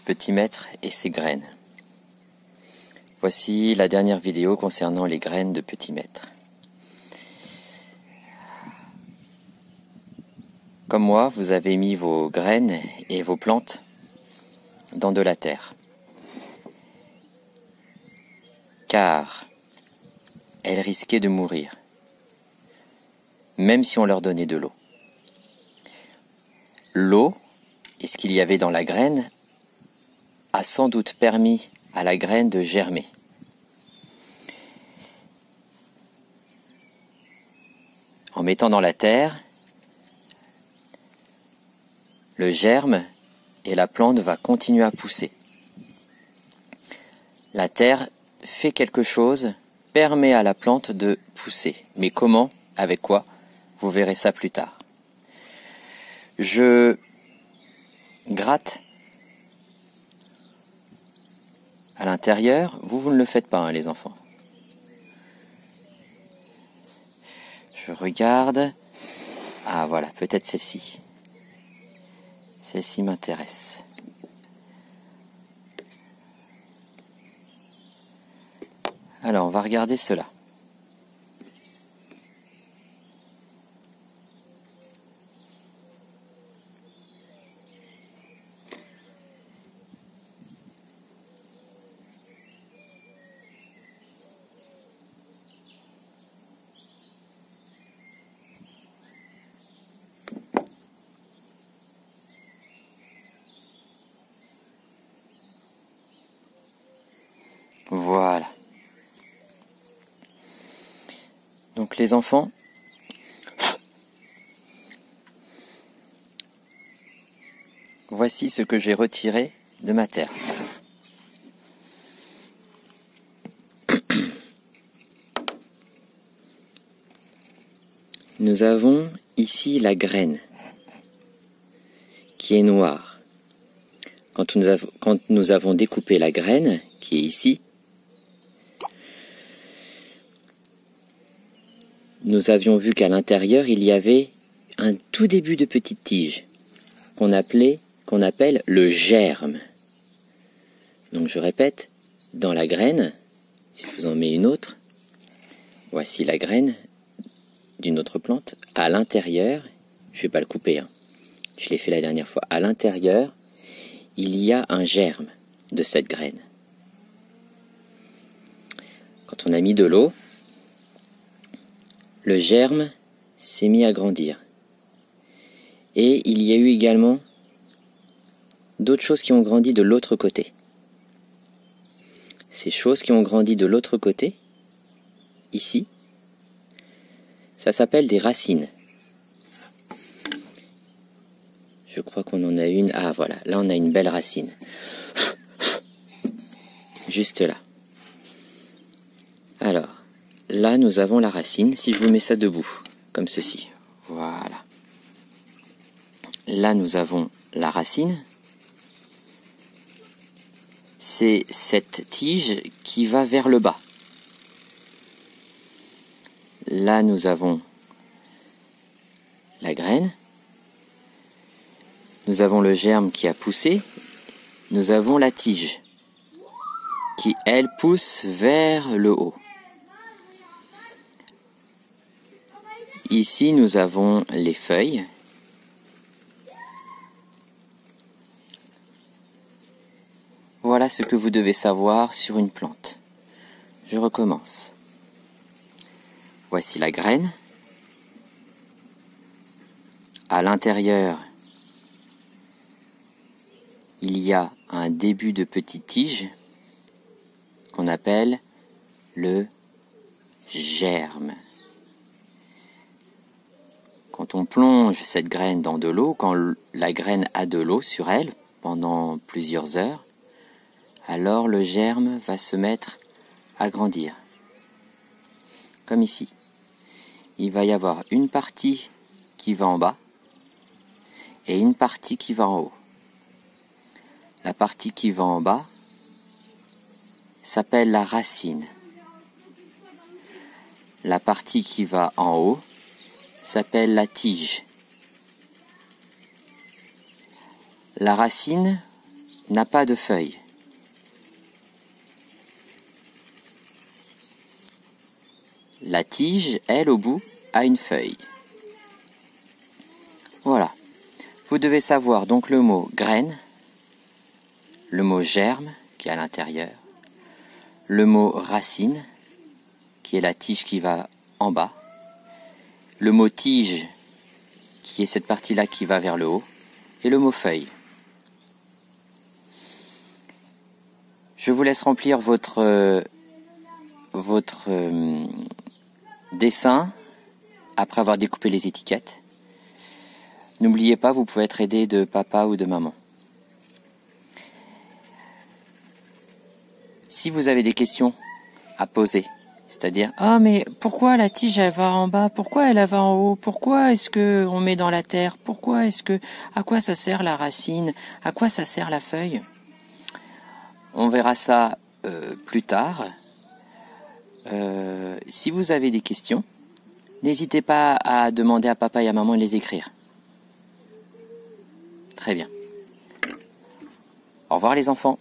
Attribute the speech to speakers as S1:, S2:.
S1: Petit Maître et ses graines. Voici la dernière vidéo concernant les graines de Petit Maître. Comme moi, vous avez mis vos graines et vos plantes dans de la terre. Car elles risquaient de mourir, même si on leur donnait de l'eau. L'eau, et ce qu'il y avait dans la graine, a sans doute permis à la graine de germer. En mettant dans la terre, le germe et la plante va continuer à pousser. La terre fait quelque chose, permet à la plante de pousser. Mais comment? Avec quoi? Vous verrez ça plus tard. Je gratte à l'intérieur. Vous ne le faites pas, hein, les enfants. Je regarde. Ah voilà, peut-être celle-ci. Celle-ci m'intéresse. Alors, on va regarder cela. Voilà. Donc les enfants, voici ce que j'ai retiré de ma terre. Nous avons ici la graine qui est noire. Quand nous avons découpé la graine qui est ici, nous avions vu qu'à l'intérieur, il y avait un tout début de petite tige qu'on appelle le germe. Donc je répète, dans la graine, si je vous en mets une autre, voici la graine d'une autre plante. À l'intérieur, je ne vais pas le couper, hein, je l'ai fait la dernière fois, à l'intérieur, il y a un germe de cette graine. Quand on a mis de l'eau, le germe s'est mis à grandir. Et il y a eu également d'autres choses qui ont grandi de l'autre côté. Ces choses qui ont grandi de l'autre côté, ici, ça s'appelle des racines. Je crois qu'on en a une. Ah voilà, là on a une belle racine. Juste là. Alors, là, nous avons la racine. Si je vous mets ça debout, comme ceci. Voilà. Là, nous avons la racine. C'est cette tige qui va vers le bas. Là, nous avons la graine. Nous avons le germe qui a poussé. Nous avons la tige qui, elle, pousse vers le haut. Ici, nous avons les feuilles. Voilà ce que vous devez savoir sur une plante. Je recommence. Voici la graine. À l'intérieur, il y a un début de petite tige qu'on appelle le germe. Quand on plonge cette graine dans de l'eau, quand la graine a de l'eau sur elle pendant plusieurs heures, alors le germe va se mettre à grandir. Comme ici. Il va y avoir une partie qui va en bas et une partie qui va en haut. La partie qui va en bas s'appelle la racine. La partie qui va en haut s'appelle la tige. La racine n'a pas de feuilles. La tige, elle, au bout, a une feuille. Voilà. Vous devez savoir donc le mot graine, le mot germe, qui est à l'intérieur, le mot racine, qui est la tige qui va en bas, le mot tige, qui est cette partie-là qui va vers le haut, et le mot feuille. Je vous laisse remplir votre dessin après avoir découpé les étiquettes. N'oubliez pas, vous pouvez être aidé de papa ou de maman. Si vous avez des questions à poser, c'est-à-dire « Ah, mais pourquoi la tige elle va en bas? Pourquoi elle va en haut? Pourquoi est-ce que on met dans la terre? Pourquoi est-ce que... À quoi ça sert la racine? À quoi ça sert la feuille ?» On verra ça plus tard. Si vous avez des questions, n'hésitez pas à demander à papa et à maman de les écrire. Très bien. Au revoir les enfants.